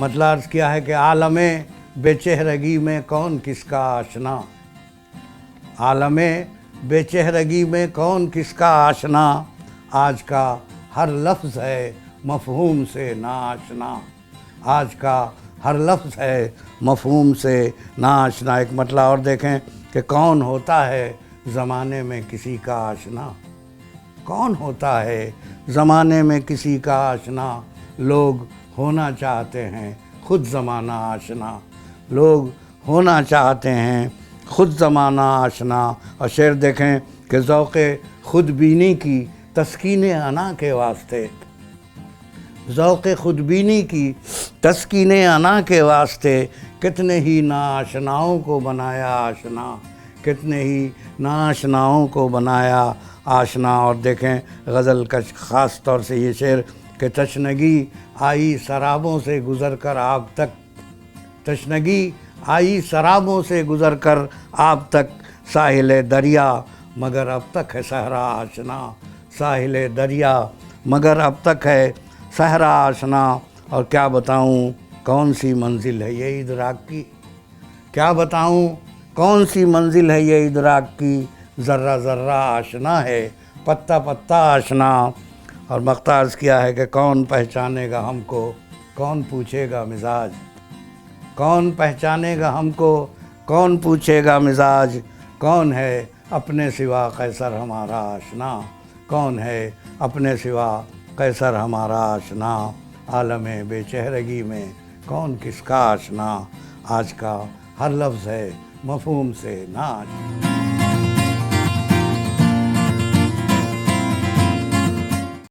مطلب عرض کیا ہے کہ عالم بے چہرگی میں کون کس کا آشنا، عالم بے چہرگی میں کون کس کا آشنا، آج کا ہر لفظ ہے مفہوم سے ناآشنا، آج کا ہر لفظ ہے مفہوم سے ناآشنا۔ ایک مطلب اور دیکھیں کہ کون ہوتا ہے زمانے میں کسی کا آشنا، کون ہوتا ہے زمانے میں کسی کا آشنا، لوگ ہونا چاہتے ہیں خود زمانہ آشنا، لوگ ہونا چاہتے ہیں خود زمانہ آشنا۔ اور شعر دیکھیں کہ ذوق خود بینی کی تسکین انا کے واسطے، ذوق خود بینی کی تسکین انا کے واسطے کتنے ہی ناآشناؤں کو بنایا آشنا، کتنے ہی ناآشناؤں کو بنایا آشنا۔ اور دیکھیں غزل کا خاص طور سے یہ شعر کہ تشنگی آئی سرابوں سے گزر کر آپ تک، تشنگی آئی سرابوں سے گزر کر آپ تک، ساحل دریا مگر اب تک ہے صحرا آشنا، ساحل دریا مگر اب تک ہے صحرا آشنا۔ اور کیا بتاؤں کون سی منزل ہے یہ ادراک کی، کیا بتاؤں کون سی منزل ہے یہ ادراک کی، ذرہ ذرہ آشنا ہے پتہ پتہ آشنا۔ اور مقطع عرض کیا ہے کہ کون پہچانے گا ہم کو، کون پوچھے گا مزاج، کون پہچانے گا ہم کو، کون پوچھے گا مزاج، کون ہے اپنے سوا قیصر ہمارا آشنا، کون ہے اپنے سوا قیصر ہمارا آشنا، عالم بے چہرگی میں کون کس کا آشنا، آج کا ہر لفظ ہے مفہوم سے ناآشنا۔